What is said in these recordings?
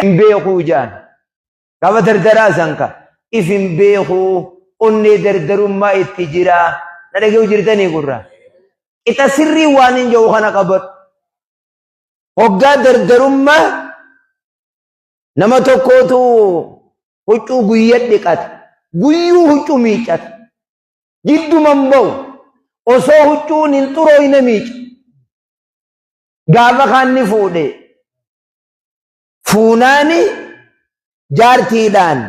beekuu jaan gaafa dardaraa sanka ifin beekuu onnee dardarummaa itti jira na dhagee jirtanii gurra ita sirrii waan hin jiru kana qabadhu hoggaa dardarummaa nama tokkootu huccuu guyyaa dhiqata guyyuu huccuu miicata jidduman ba'u osoo huccuun hin xurooyne miica gaafa kaanni fuudhe fuunaani jaartiidhaan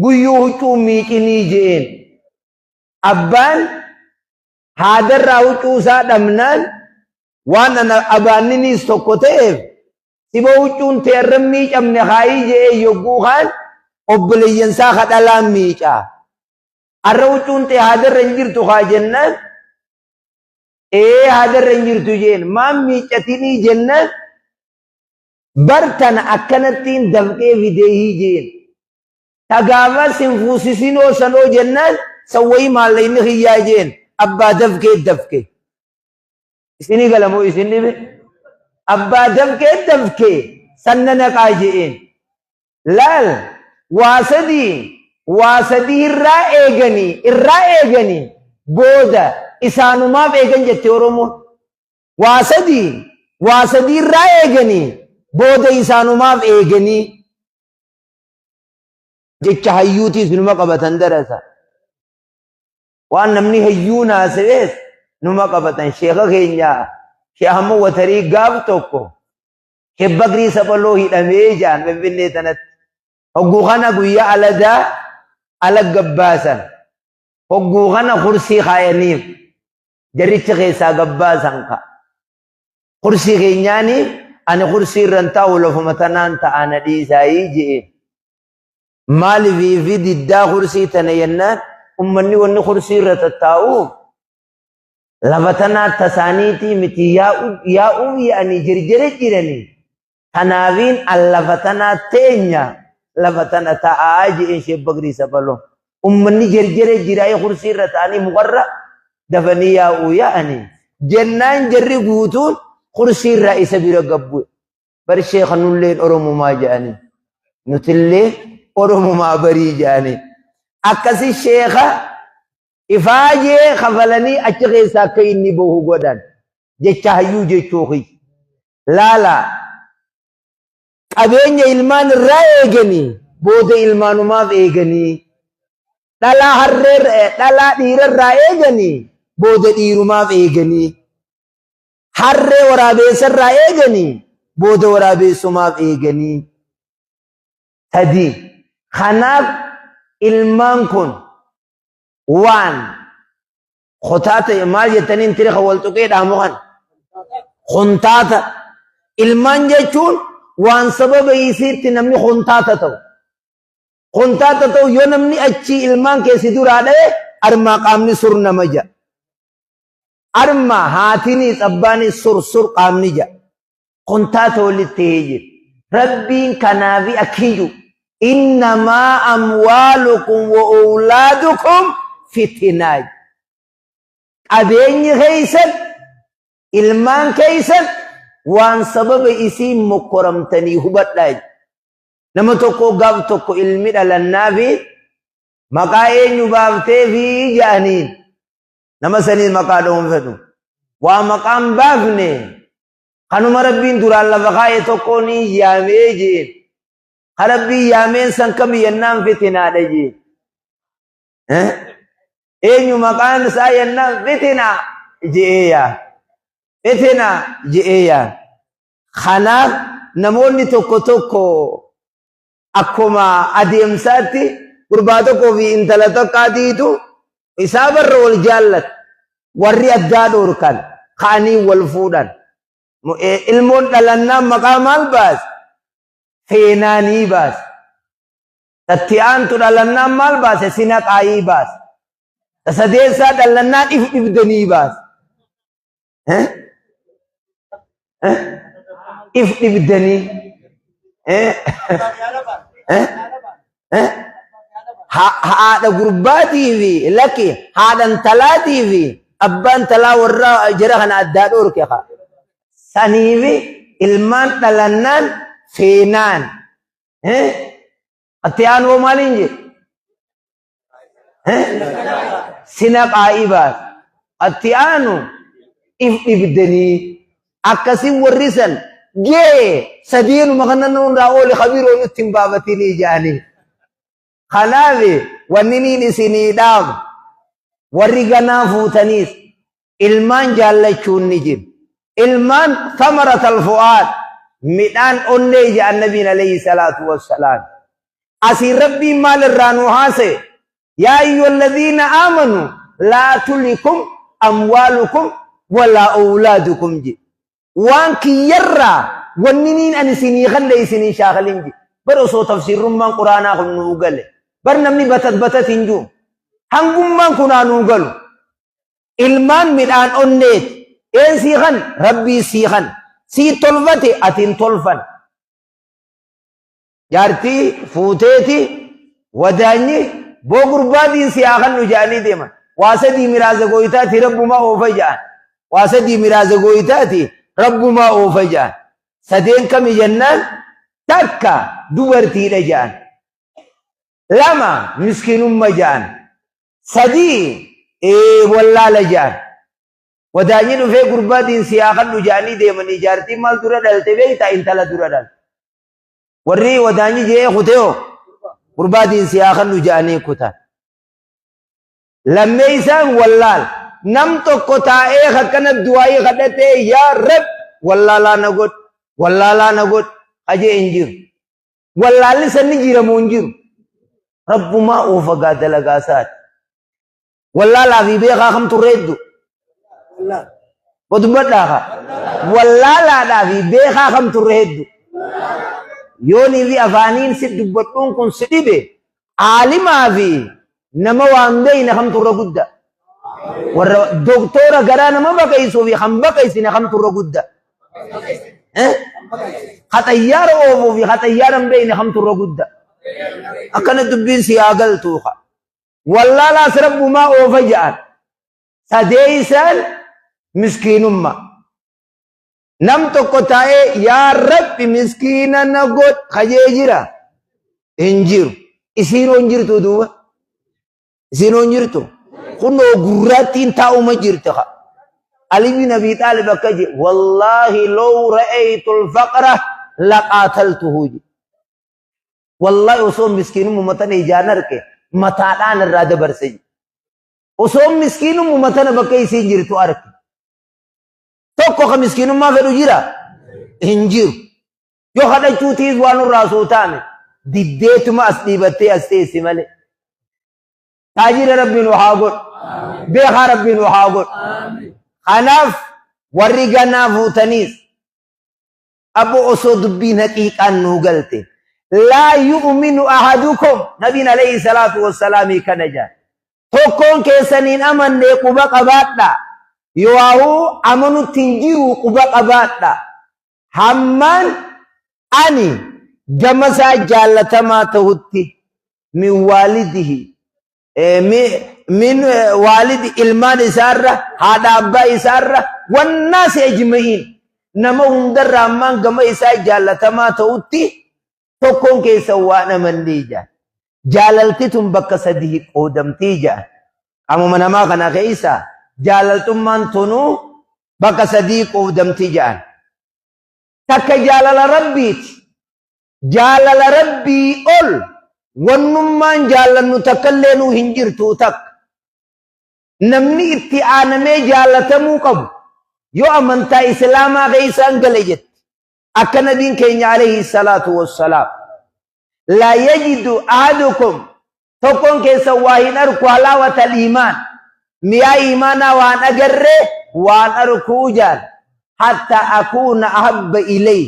guyyuu huccuu miicinii jeen abbaan haadarraa huccuu isaa dhabnaan waan abaanniniis tokko ta'eef siba huccuun teerran miicamne haayii jee yogguu kaan obboleeyyansaa kadhalaan miicaa arra huccuun ta'e haadarra hin jirtu haa jennaan haadarra hin jirtu jeen maan miicatinii jennaan bartana akkanattiin dafqee fideehii jeen tagaafas hin fuusisinoo sanoo jennaan sawwayii maallayni hiyyaa jeen abbaa dafqee isinii galamoo isin dhibe abbaa dafqee sanna naqaa jeen laal waa sadii irraa eeganii booda isaanumaaf eegan jette Oromoon waa sadii irraa eeganii booda isaanumaaf eeganii jecha hayyuutiis numa qabatan darasa waan namni hayyuu naasees numa qabatan sheeka keenya Sheekh Ahmad Watarii gaaf tokko kebba Grii Saphaloo hidhamee jaan Finfinnee tanatti hogguu kana guyyaa aladaa ala gabbaasan hogguu kana kursii kaayaniif jarricha keessaa gabbaasan ka kursii keenyaaniif ani kursii irran taa'u lafuma tanaan ta'ana dhiisaayii jeen maaliifii fi diddaa kursii tana yennaan ummanni wanni kursii irra tattaa'u lafa tanaa tasaaniitii miti yaa'uu yaa'anii jirjire jiranii tanaafiin lafa tanaa teenya lafa tana ta'aa jeen Sheekh Grii Saphaloo ummanni jirjire jiraayee kursii irra ta'anii mukarra dafanii yaa'uu yaa'anii jennaan jarri guutuun kursii irraa isa bira gabbu bar sheekha nulleen Oromumaa jedhanii nutillee Oromumaa barii jedhanii akkasi sheekha ifaajee kafalanii achi keessaa akka inni bahu godhan jecha hayyuu jechuuki laala qabeenya ilmaan irraa eeganii booda ilmaanumaaf eeganii dhalaa dhiirarraa eeganii booda dhiirumaaf eeganii harree waraabessarraa eeganii booda waraabessumaaf eeganii sadii kanaaf ilmaan kun waan khotaata maal jettaniin tiri wal tuqee dhaamu kan khontaata ilmaan jechuun waan sababa isiitti namni khontaata ta'u yoo namni achi ilmaan keessi duraa dha'e armaa qaamni sur nama ja'a arma haatiniis abbaanis sur qaamni ja'a khontaata walitti jira rabbiin kanaafi akkiyyu innamaa amwaalukum wa awlaadukum fitnaa qabeenyi keeysan ilmaan keeysan waan sababa isiin mokkoramtanii hubadhaa nama tokko gaaf tokko ilmi dhalannaafi maqaa eenyu baaftee fi ja'aniin nama saniin maqaa dha'uun fedhu waa maqaan baafne kanuma rabbiin duraan lafa kaa'e tokkoon yaamee jeen ka rabbiin yaameen san kam yennaan fitinaadha jeen eenyu maqaan isaa yennaan fitinaa je'ee yaa kanaaf namoonni tokko akkuma adeemsaatti gurbaa tokkoo fi intala tokkaatiitu isaa barra wal jaallat warri addaa dhoorkan kaanii wal fuudhan ilmoon dhalannaan maqaa maal baas feenaanii baas tatti'aantu dhalannaan maal baase sinaqaayii baas sadeessaa dhalannaan ifdanii baas ifdanii haadha gurbaatii fi lakki haadhan talaatii fi abbaan talaa warra jira kana addaa dhoorke saniifi ilmaan dhalannaan feenaan Attiyaan hoo maaliin je? Sina qaa'ibaas. Attiyaanu if dhibdanii akkasiin warri san gee sadiinuma kanan hundaa ooli khabiiroo nutti hin baafatinii jaanii. Kanaaf wanni niin isinii dhaabu warri ganaa fuutaniis ilmaan jaallachuun ni jiru. Ilmaan thamaratal fu'aad midhaan onnee jedhan nabiin alayhi salaatu wassalaam. Asiin rabbiin maal irraa nu haasa'e? Yaa ayyuhalladhiina aamanuu laa tulikum amwaalukum walaa awlaadukum je. Waan kiyyarraa wanni niin ani isinii kanda isinii shaakalin je. Bar osoo tafsiirummaan quraanaa kun nuu gale. Bar namni batat hin jiru. Hangummaan kunaa nuu galu. Ilmaan midhaan onneeti. Een sii kan rabbii sii kan. Sii tolfate atiin tolfan. Jaartii fuuteeti wadaanyi boo gurbaatiin siyaa kan nu jaanii deeman. Waa sadii miraaza gooyitaati rabbumaa oofa ja'an. Waa sadii miraaza gooyitaati rabbumaa oofa ja'an. Sadeen kami jennaan takka dubartiidha ja'an. Lama miskiinumma ja'an. Sadii wallaala ja'an. Wadaanyi dhufee gurbaatiin siyaa kan nu jaanii deeman. Jaartiin maal dura dhalte beektaa intala dura dhalte. Warri wadaanyi jee kuteo gurbaatiin siyaa kan nu jaanii kutan. Lammee isaan wallaal nam tokko taa'ee akkana du'aayee kadhatee yaa rab wallaalaa na godh wallaalaa na godh ajee hin jiru. Wallaalli sanni jiramu hin jiru. Rabbumaa oofa gaadalagaa isaati. Wallaalaa fi beekaa kam turreeddu. Godubadhaa ka. Wallaalaadhaa fi beekaa kam turreeddu. Yoonii fi afaaniin si dubbadhuun kun si dhibe aalimaa fi nama waan beeyna kam turra gudda. Warra doktora garaa nama baqaysuu fi kan baqaysine kam turra gudda. Haxayyaara oofuu fi haxayyaara hin beeyne kam turra gudda. Akkana dubbiin si haa galtuuqa. Wallaalaas rabbumaa oofa ja'an. Sadeeysaan miskiinumma. Nam tokko taa'ee yaa rabbi miskiina na godh kajee jira. Hin jiru. Isiinoo hin jirtu duuba. Isiinoo hin jirtu. Kunoo gurraattiin taa'uma jirti. Ali bin Abi Xaalib akka je wallaahi law ra'aytul faqra laqaataltuhu je. Wallaahi osoo miskiinumma matana ijaan arge mataadhaan irraa dabarse je. Osoo miskiinumma matana bakka isiin jirtu arge. Tokko ka miskiinummaa fedhu jira hin jiru. Yoo kadhachuutiis waan irraa sootaame diddeetuma as dhiibattee as teessi malee. Taajira rabbiin haa godhu. Beekaa rabbiin haa godhu. Kanaaf warri ganaa fuutaniis abbo osoo dubbiin haqiiqaan nuu galte. Laa yu'minu ahadukum nabiin alayhi salaatu wassalaamii kana jaa. Tokkoon keessaniin amannee quba qabaadhaa. Yoo amanutti hin jiru quba qabaadha. Hammaan ani gamasaa jaallatamaa ta'utti min waalidihi min waalidi ilmaan isaarra haadha abbaa isaarra wannaasi ajma'iin nama hundarra hammaan gama isaa jaallatamaa ta'utti tokkoon keessa waan amannee jaa. Jaalalti tun bakka sadii qoodamtii jaa. Qaamuma namaa kana keessa jaalaltummaan tunuu bakka sadii qoodamti ja'an. Takka jaalala rabbiiti. Jaalala rabbii ol wannummaan jaalannu takkallee nuu hin jirtu takka. Namni itti aanamee jaalatamuu qabu yoo amantaa islaamaa keessaan gale jetti. Akka nabiin keenya alayhi salaatu wassalaam. Laa yajidu ahadukum tokkoon keessa waa hin arku halaawatal iimaan. Miyaa imaanaa waan agarree waan arkuu jaan hatta akuuna ahabba ilay.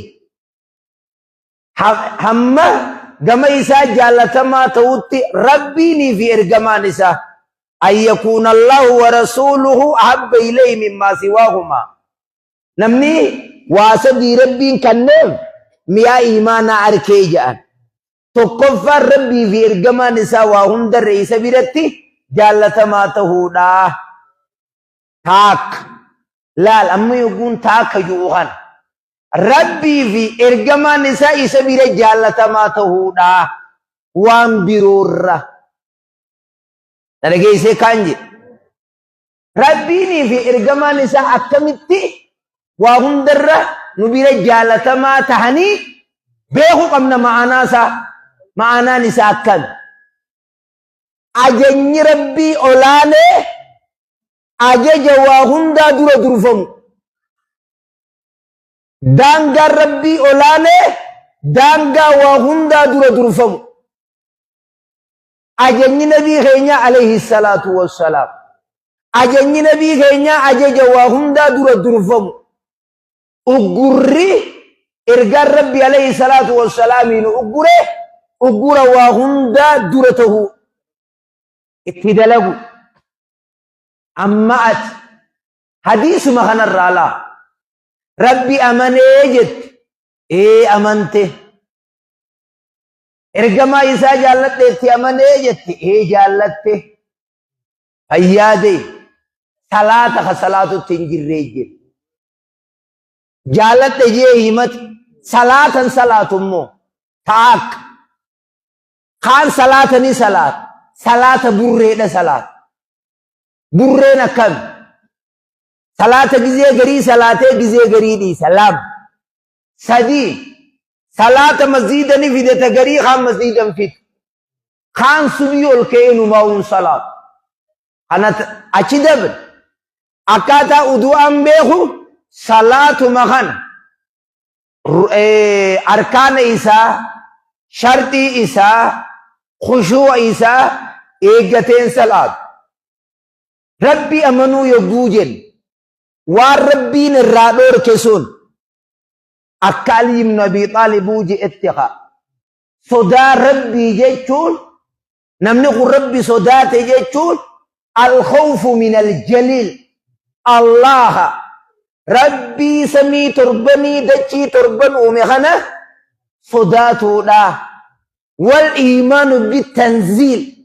Hamma gama isaa jaallatamaa ta'utti rabbiinii fi ergamaan isaa an yakuuna Allahu wa rasuuluhu ahabba ilay mimmaa siwaahumaa. Namni waa sadii rabbiin kanneef miyaa imaanaa arkee ja'an. Tokkoffaan rabbii fi ergamaan isaa waa hundarra isa biratti jaalatamaa ta'uudha. Taak laal amma yoguun taaka ju'uhan ربي في إرجما نساء سبيل جالة ما تهودا وان برورة نرجع سكانج ربي في إرجما نساء أكملتي وهم درة نبيل جالة ما تهني بيهو قمنا معنا نساء كم أجني ربي أولانه أجج وهم دا دور درفم دانغا ربي أولانه دانغا وهم دا دور درفم أجني نبي خينيا عليه الصلاة والسلام أجني نبي خينيا أجج وهم دا دور درفم أقري إرجع ربي عليه الصلاة والسلام إنه أقري وهم دا دورته اتدلقوا أمات حديث مخنا الرالة ربي أمن إيجت إيه أمنته إرقما إسا جالته تي أمن إيجت إيه جالته فيادي صلاة تنجر ريجل جالته جيه همت صلاة مو تاك خان صلاة ني صلاة بريدة صلاة برينا كم صلاة جزية غري صلاة جزية غري دي سلام سدي صلاة مسجد ني فيدة غري خان مسجد فيت خان سبيول كينو ماون صلاة أنا أشدب أكاتا أدو أمبيخو صلاة مخان أركان إيسا شرطي إيسا خشوع إيسا إيجتين صلاة ربي أمنو يبوجن والربين الرادور كسون أكالي من أبي طالب وجي اتخا صدا ربي جيتشون نمنق ربي صدات جيتشون الخوف من الجليل الله ربي سمي تربني دچي تربن ومخنا صداتو لا والإيمان بالتنزيل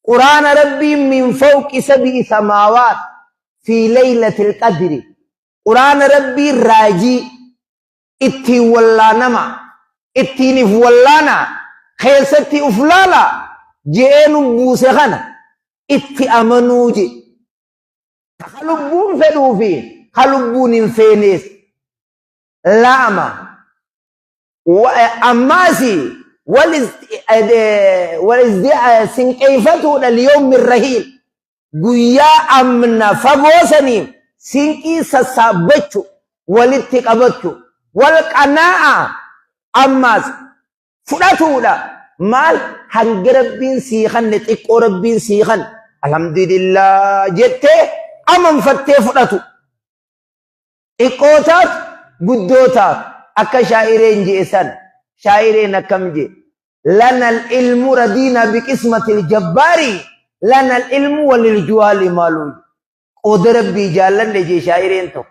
قرآن ربي من فوق 7 سماوات في ليلة القدر قرآن ربي راجي اتي ولانا اتي نفولانا خيستي افلالا جينو بوسخنا اتي امنوجي خلبون فدوفي خلبون فينيس لاما وأماسي سنكيفته اليوم الرهيل قويا أمنا فبوسني سنكي سسابتشو ولتقبتشو والقناعة أماس فلاتو لا مال هنگ ربين سيخن نتقو ربين سيخن الحمد لله جت أمم فتة فلاتو إقوتات قدوتات أكا شاعرين جئسان شاعرين كم جي لنا العلم ردينا بقسمة الجباري لنا العلم وللجوال مالوج قدر ربي جالن لجي شاعرين تو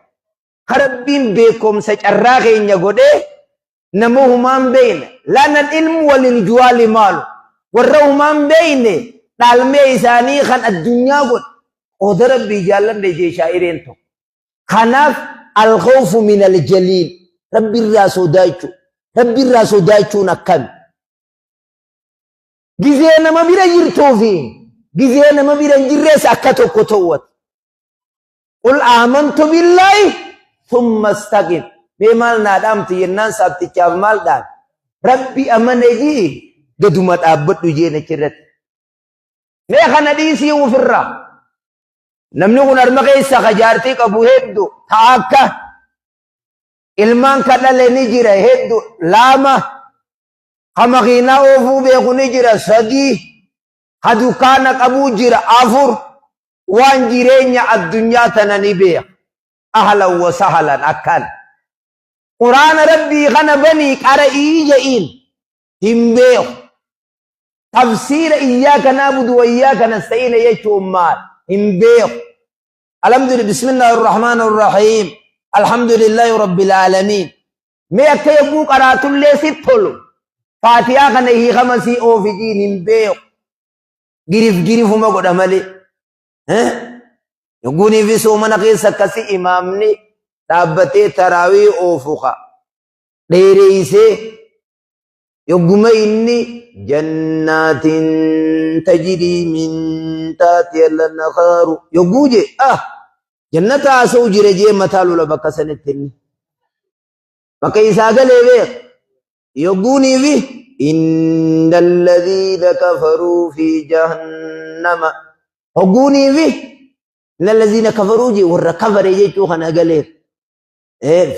خربين بيكم سجراغين يقوده نموهمان بين لنا العلم وللجوال مالو والرومان بين تعلمي إساني خان الدنيا قدر ربي جالن لجي شاعرين تو خناف الخوف من الجليل ربي الراسو دايچو نكم جزينا ما بيرا يرتوفين جزينا ما بيرا جرس أكتو كتوت قل آمنت بالله ثم استقم بمال نادام تيرنان سابتي كاف مال دان ربي أمنجي قدومت أبد وجينا كرت نيخنا ديسي وفرّا نمنو نرمقي سخجارتي كبو هدو تاكا ilman kadale ni jira heddu lama khamagina ofu be kuni jira sadi hadukana kabu jira afur wan jirenya ad-dunya tanani be ahlan wa sahlan akan Quran rabbi khana bani qara'i ja'in himbe tafsir iyyaka na'budu wa iyyaka nasta'in yachumma himbe alhamdulillah bismillahir rahmanir rahim الحمد لله رب العالمين ما يكيبو قرات اللي ستولو فاتحة كان هي خمسي او في جين بيو غريف ما قد عملي يقولي في سومنا قيسا كسي امامني تابتي تراوي او فوخا dheereysee yogguma inni jannaatin tajrii min taatiha al-anhaaru yogguu je jannata haasa'u jire jee mataa lola bakka sanitti inni bakka isaa galee beek yogguunii fi inna alladhiina kafaruu fi jahannama hogguunii fi inna alladhiina kafaruu je warra kafare jechuu kana galee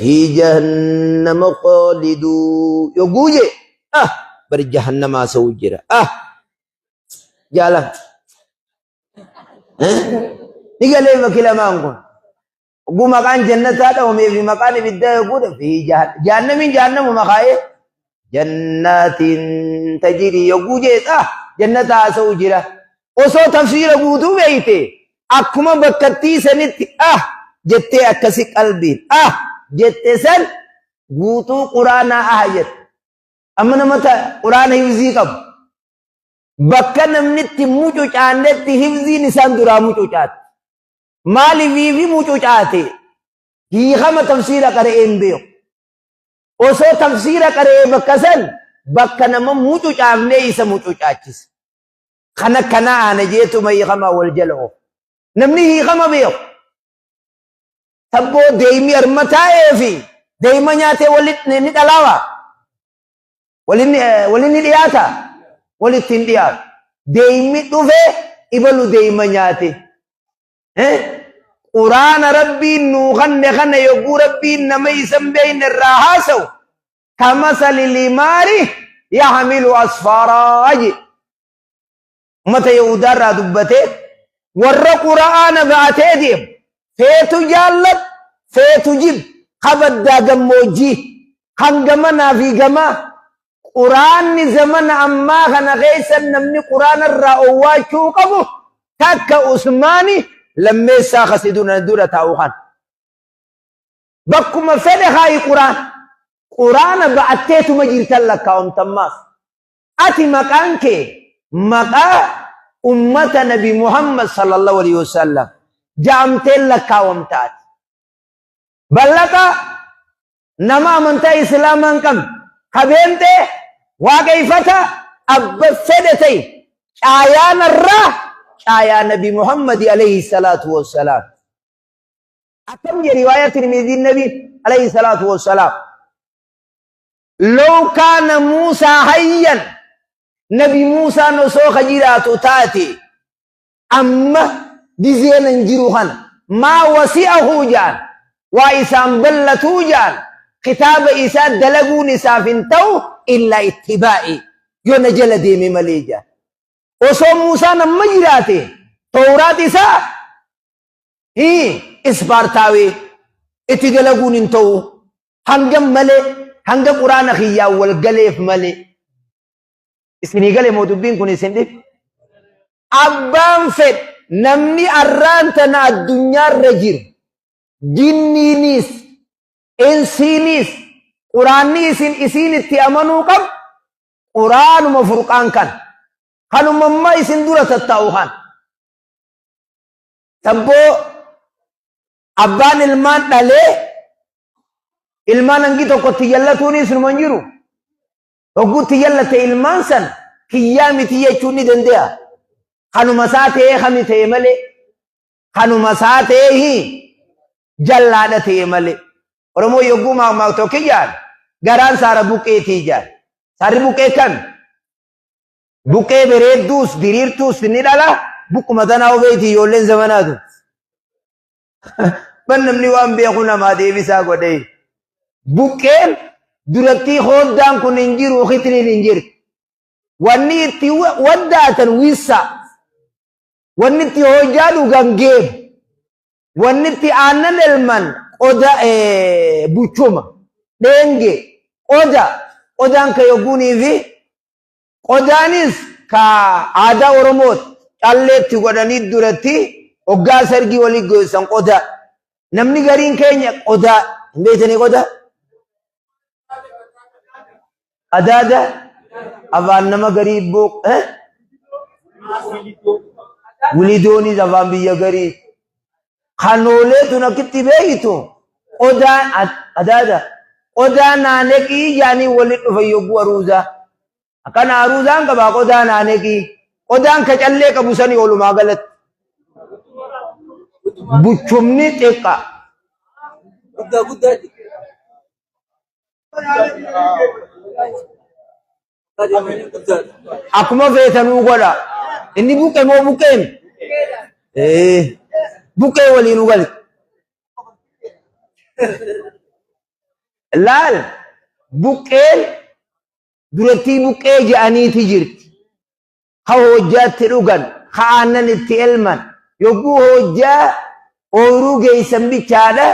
fi jahannama khaliduu yogguu je bari jahannama haasa'u jira jaalam ni galee bakki lamaan kun Ogu maqaan jannataa dhawamee fi maqaan ibiddaa yoguudha fi jahannamiin jahannamu maqaa'ee jannaatin tajrii yoguu jeexa jannata haasa'u jira osoo tafsiira guutuu beeyte akkuma bakkattii sanitti jettee akkasi qalbiin jette san guutuu quraanaa jette amma namata quraana hifzii qabu bakka namnitti mucucaannetti hifziin isaan duraa mucucaate maaliif mucucaate hiikama tafsiira qara'een beeku osoo tafsiira qara'ee bakka san bakka nama mucucaafnee isa mucucaachise kana ana jeetuma hiikama wal jala'o namni hiikama beeku tabboo deeymi armataa'ee fi deeyma nyaatee walitti ni dhalaawa walitti dhiyaata walitti hin dhiyaatu deeymi dhufee ibalu deeyma nyaate قرآن ربي نوخن خن يقول ربي نما يسمبين الرهاسو كمثل الحمار يحمل أسفارا متى يودر دبته ور قرآن بعتهم فيتو جالت فيتو جب خبد جموجي خنجمنا في جما قرآن زمن أما خن غيسا نمني قرآن الرأوات شو قبو تك عثماني لما يساخ سيدنا دورة تاوخان بكما فدخاي قرآن بعتيتو مجرت لك تماس أتي مكانك مكا أمة نبي محمد صلى الله عليه وسلم جامت لك ومتات بلك نما منتا إسلاما كم خبيمت وكيفتا أبفدتي آيان الراه آية نبي محمد عليه الصلاة والسلام أكم رواية ترمذي النبي عليه الصلاة والسلام لو كان موسى حيا نبي موسى نسوخ جيرات تاتي أما ديزين انجروهن ما وسعه جان وإسان بلتو جان كتاب إسان دلقو نسافن تو إلا اتباعي ينجل ديمي مليجا osoo Muusaan amma jiraate Tawraat isaa isbaartaawee itti dalaguun hin ta'u hangam malee hanga quraana kiyyaa wal galeef malee isinii galee moo dubbiin kun isin dhib abbaan fed namni arraan tana addunyaarra jiru jinniinis insiinis quraanni isin itti amanuu qabu quraanuma furqaan kan خانو مما يسن دورة التاوخان تبو أبان المان دالي المان انجي توقو تيالتوني سن منجرو توقو تيالت المان سن كيامي تيجوني دنديا خانو مساته خمي تيمالي خانو مساته جلالة تيمالي ورمو يقو ما توكي جان غران سارا بوكي تيجان ساري بوكي كان بوكي بريدوس ديريرتوس نيدالا بوك مدانا وبيتي يولين زماناتو بنمني وان بيخونا ما دي بيسا قدي بوكين درتي خودان كن انجير وخيتني الانجير واني تي وداتا ويسا واني تي هوجالو غنجيب واني تي آنن المن oda buchuma denge odaan ka yoguni fi odaanis ka aadaa oromoot calleetti godhanii duratti hoggaa sargii walii goysan oda namni gariin keenya oda beetanii oda adaada afaan nama garii booq wulidoonis afaan biyya garii kanoolee tun akkitti beeytu odaan adaada qodaa naanekii yaanii walitti dhufa yogguu aruuzaa. Akkana aruuzaan qabaa qodaa naanekii. Qodaan kacallee qabu sanii oolumaa galatti. Buchumni xiqqaa. Akkuma feetanuu godha. Inni buqqe moo buqqeen? Buqqee waliin ugali. Laal buqqeen durattii buqqee je'aniiti jirti. Ha hojjaatti dhugan, ha aannan itti elman. Yogguu hojjaa ooyiruu geessan bichaadha.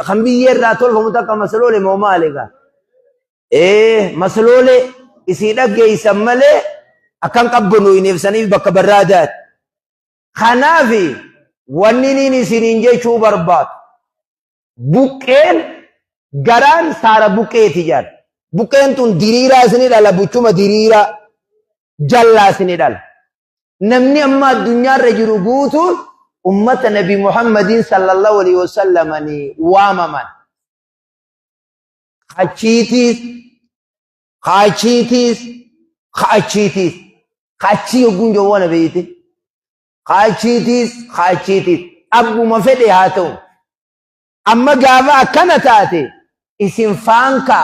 Kan biyyeerraa tolfamu takka masaloole moo maali egaa? Masaloole isiidha geessan malee akkan qabbanu hin ibsaniif bakka barraadaati. Kanaaf wanni niin isiniin jechuu barbaadu. Buqqeen garaan saara buqqeeti jedhan. Buqqeen tun diriiraa isini dhala buchuma diriiraa jallaa isini dhala. Namni amma addunyaarra jiru guutuun ummata Nabi Muhammadin sallallahu alaihi wasallamani waamaman. Kachiitiis, kachiitiis, kachiitiis. Kachii yogguun jawwana beeyte. Kachiitiis, kachiitiis. Abbuma fedhe haa ta'u. Amma gaafa akkana taate isin faanka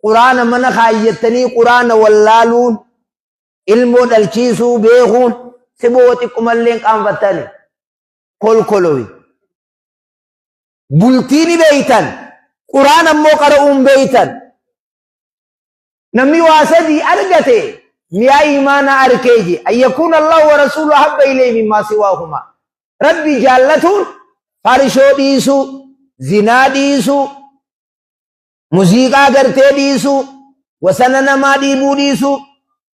quraana mana kaayyattanii quraana wallaaluun ilmoo dhalchiisuu beekuun siboo xiqqummallee qaanfattani kolkolowi. Bultiini beeytan quraana ammoo qara'uun beeytan. Namni waa sadii argate miyaa imaana arkeeji an yakuuna Allahu wa rasuulu habba ilayhi mimmaa siwaahuma. Rabbi jaallatuun farshoo dhiisuu, zinaa dhiisuu, muuziqaa gartee dhiisuu, wasana namaa dhiibuu dhiisuu,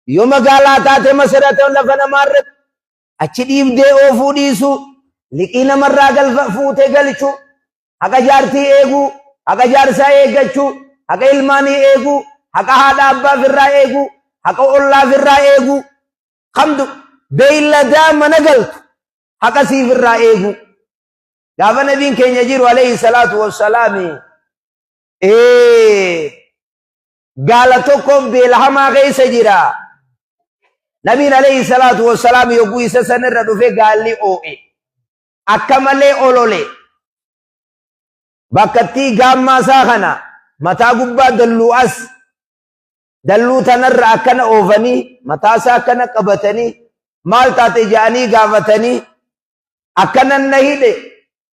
yoo magaalaa taate masirata lafa namaarratti achi dhiibdee oofuu dhiisuu, liqii namarraa fuutee galchuu, haqa jaartii eeguu, haqa jaarsaa eeggachuu, haqa ilmaanii eeguu, haqa haadha abbaa firraa eeguu, haqa ollaa firraa eeguu, kamdu beeyladaa mana galtu haqa sii firraa eeguu. Gaafa nabiin keenya jiru alayhi salaatu wassalaami gaala tokkoof beela hamaa keessa jira. Nabiin alayhi salaatu wassalaami yogguu isa sanirra dhufe gaalli oo'e akka malee olole. Bakkattii gaammaa isaa kana mataa gubbaa dalluu as dalluu tanarra akkana oofanii mataa isaa akkana qabatanii maal taate ja'anii gaafatanii akkanan na hidhe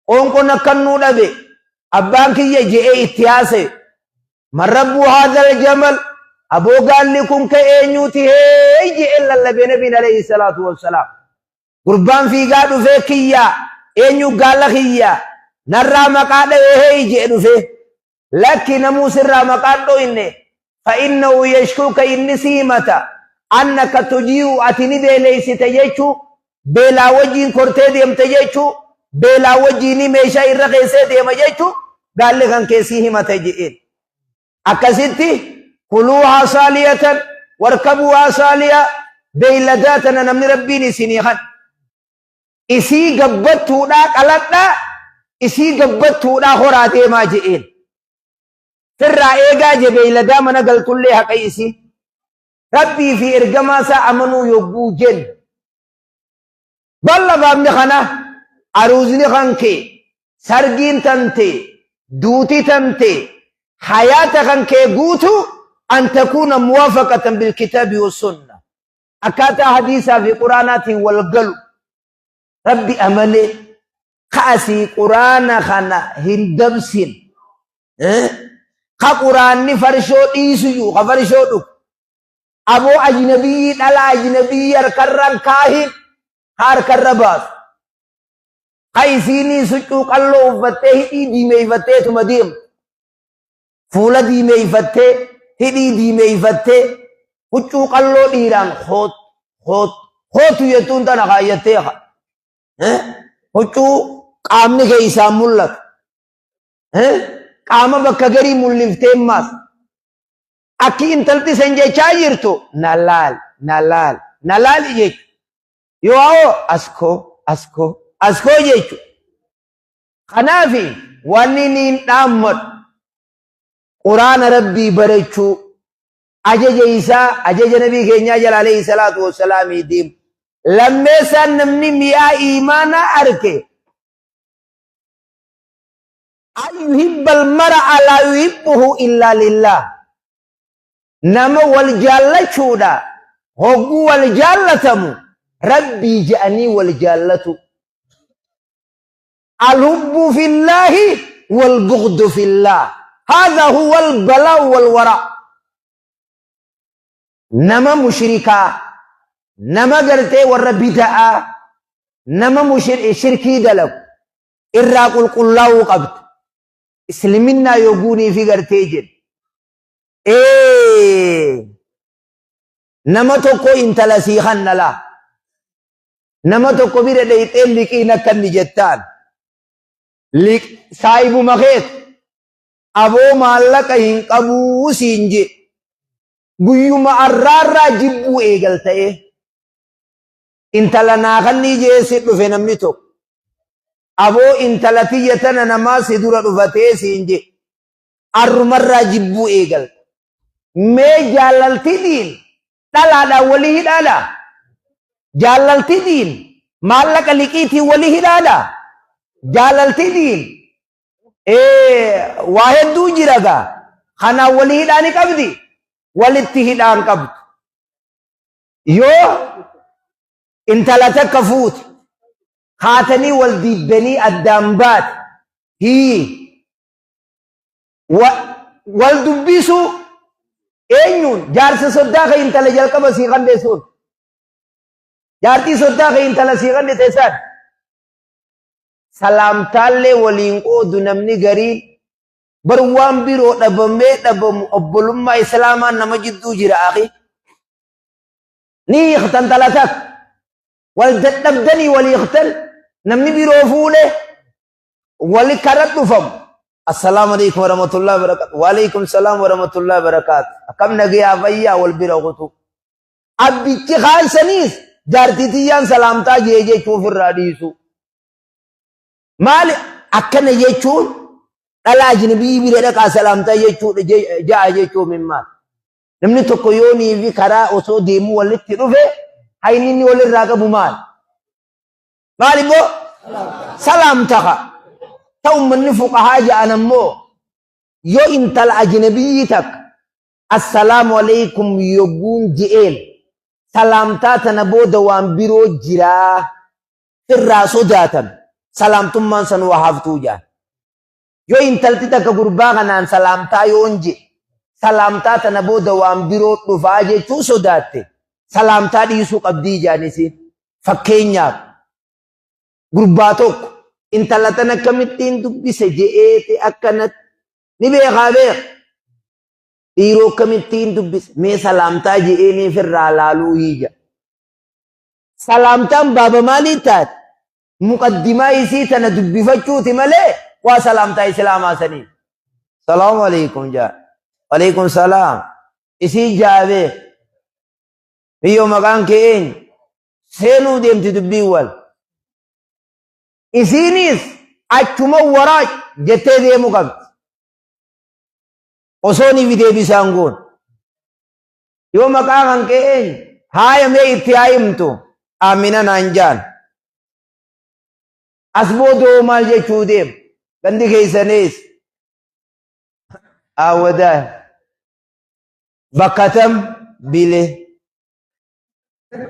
qoonqoon akkannuu dhabe abbaan kiyya je'ee itti haase man rabbuu haadhal jamal aboo gaalli kun ka eenyuuti hee je'een lallabee nabiin alayhi salaatu wassalaam. Gurbaan fiigaa dhufee kiyyaa eenyu gaala kiyyaa narraa maqaa dhawee hee je'e dhufee lakki namuu sirraa maqaa dhoyne فإنه يشكوك إني سيمتا أنك تجيو أتني بيليسي تجيشو بلا وجين كورتي ديم تجيشو بلا وجيني ميشا إرغيسي ديم جيشو قال لك كيسيه ما تجيئين أكسيتي كلوها صالية واركبوها صالية بيلداتنا نمن ربيني سنيخان إسي قبطو دا قلتنا إسي قبطو دا خراتي ما جئين firraa eegaa je beeyladaa mana galtullee haqa isii rabbii fi ergamaa isaa amanuu yogguu jennu balla baabni kana aruuzni kankee sargiin tante duuti tante hayaata kankee guutu an takuuna muwaafaqatan bilkitaabi wassunna akkaataa hadiisaa fi quraanaatiin wal galu rabbi amalee ka'asii quraana kana hin dabsin قرآن فرشو ديسو خفرشو دو أبو أجنبي دلا أجنبي يركرن كاهن هار كرباس خيسيني سچو قلو فتح دي مي فتح تمديم فولا دي مي فتح هدي دي مي فتح وچو قلو ديران خوت يتون تنا خايتها وچو قامني كيسا ملك qaama bakka garii mul'iftee maas akki intalti san jechaa jirtu na laal jechu yoo askoo jechu kanaafi wanni niin dhaammadu قرآن ربي بريتشو أجج إيسا أجج نبي كينيا جل عليه الصلاة والسلام يديم لما سن نمني ميا إيمانا أركي أن يحب المرء لا يحبه إلا لله نما والجالة شودا هو والجالة مو ربي جاني والجالة الحب في الله والبغض في الله هذا هو البلاء والوراء نما مشركا نما قرتي والربيتا نما شركي دلق إراق القلاو قبط اسلمنا يقوني في قرتي جد نما توقو انت لسيخن لا نما توقو بير ديتين لكينا كان نجتان لك سايب مخيط أبو مالك هنقبو سينجي guyyuma arraarraa jibbuu eegal ta'e intala naa kanni jeesi dhufe namni tokko aboo intala tiyya tana namaa si dura dhufatee siinje arrumarraa jibbuu eegal mee jaalaltidiin dhalaadhaan walii hidhaadha jaalaltidiin maallaqa liqiitiin walii hidhaadha jaalaltidiin waa hedduu jiragaa kanaan walii hidhaani qabdi walitti hidhaan qabdu yoo intala takka fuute haatanii wal diiddanii addaan baate wal dubbisu eenyuun jaarsa soddaa ka intala jalqaba sii qandeessuun jaartii soddaa ka intala sii qandete san salaamtaallee waliin qoodu namni gariin بروان بيرو دبمي دبم أبولما إسلاما نمجدو جرا أخي ني اختن تلاتك والدني ولي اختن نمني بيرو فوله ولي كرت فم السلام عليكم ورحمة الله وبركاته وعليكم السلام ورحمة الله وبركاته كم نجي أبيا والبيرو غتو أبي تخال سنيس جارتي تيان سلامتا جي شوف الراديسو مال أكن يجون ألا أجنبي بيرك سلام تيجوا جاء يجوا من مال نمني تكويوني في كرا أسود ديمو ولا تروفه هايني ولا راكب مال مالي بو سلام تها توم من فوق حاجة أنا مو يو إنت الأجنبي تك السلام عليكم يقول جيل سلام تاتنا بود وان بيرو جرا في الراسو جاتن سلام تمان سنو حفتو جا yo intalti takka gurbaa kanaan salaamtaa yoonje salaamtaa tana booda waan biroo dhufaa jechuu sodaatte salaamtaa dhiisuu qabdii jaanisiin fakkeenyaaf gurbaa tokko intala tana akkamittiin dubbise je'eete akkanatti ni beekaa beek dhiiroo akkamittiin dubbise mee salaamtaa je'eeniif irraa laaluu hiija salaamtaan baaba maalii taate muqaddimaa isii tana dubbifachuuti malee وسلام تا اسلام سنين السلام عليكم جا وعليكم السلام اسی جاوے ایو مکان کین سینو دیمتی دبی وال اسی نیس اچھوما وراج جتے دیمو قبط اسونی ویدے بسانگون یو مکان کین ہائی میں اتیائیم تو آمینہ نانجان اسبو دو مال جے چو دیم بندي كيسانيس أودا بكتم بيله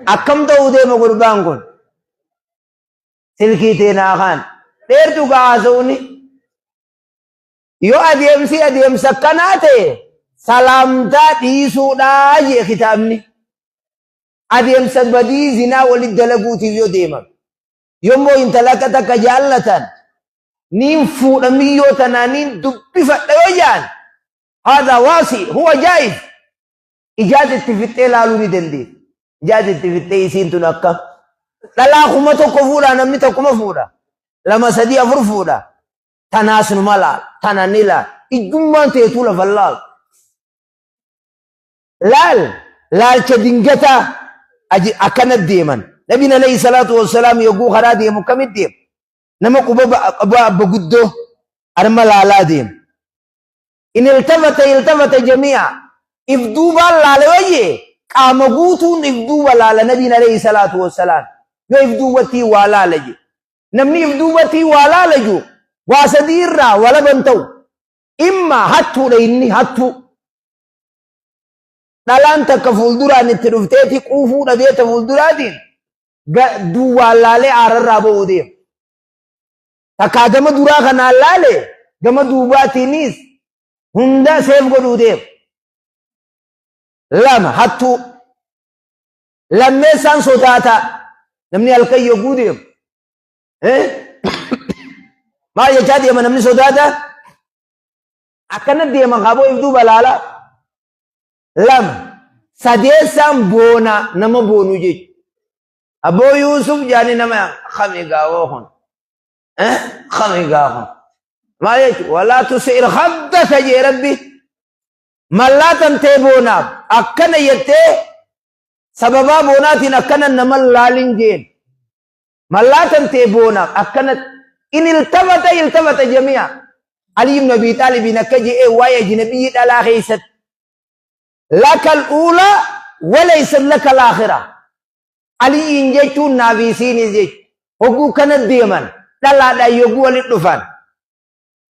أكم تودي مقربان كون سلكي تينا خان دير تو قاسوني يو أديم سكناتي سلامتا ديسو داجي ختامني أديم سبدي زنا ولد دلقوتي يو ديما يومو انتلكتك جالة نينفو نميو تنانين دبفت لوجان هذا واسي هو جائز إجازة تفتي لالوني دندي إجازة تفتي يسين تنكا لا خمتو كفورا نميتو كمفورا لما سدي أفرفورا تناسن ملال تنانيلا إجمان تيتولا فلال لال تدنجتا أكنت ديما نبينا عليه الصلاة والسلام يقول خرا ديمو كم الديم نما قبا بقدو أرمى لالا ديم إن التفت جميعا إفدوبا لالوية قام قوتون إفدوبا لال نبينا عليه الصلاة والسلام يو إفدوبتي والا لجي نمني إفدوبتي والا لجو واسديرا ولا بنتو إما هاتو لإني هاتو دلان تك فولدران الترفتيتي قوفو نديت فولدراتين دوال لالي عرر رابو ديم تكا جمع دورا خنال لالي جمع دوباتي نيس هندا سيف قدو ديم لما هاتو لما سان صداتا نمني الكي يقو ديم ما يجاد يما نمني صداتا أكنا ديم خابو إفدو بلالا لما سديسان بونا نما بونو جيج أبو يوسف جاني نما خمي قاوهن خمي قاوهن ما يجي ولا تسئر خبت يا ربي ملاتا تيبونا أكنا يتي سببا بوناتين أكنا نما لالين جين ملاتا تيبونا أكنا إن التفت جميعا علي بن أبي طالب نكجي وايا جنبي على خيست لك الأولى وليس لك الآخرة علي إنجيتون نابيسين إزيج وقو كانت ديمان لا لا يقو ولدفان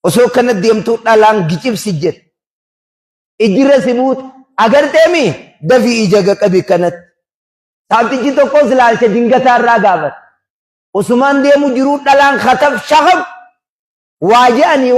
وسو كانت ديمتو لالان جيب سجد إجرى سبوت أگر تيمي دفي إجاقك أبي كانت سابتي جيتو قوز لالچه دنگتار را گاوت عثمان ديمو جروت لالان خطف شغب واجعني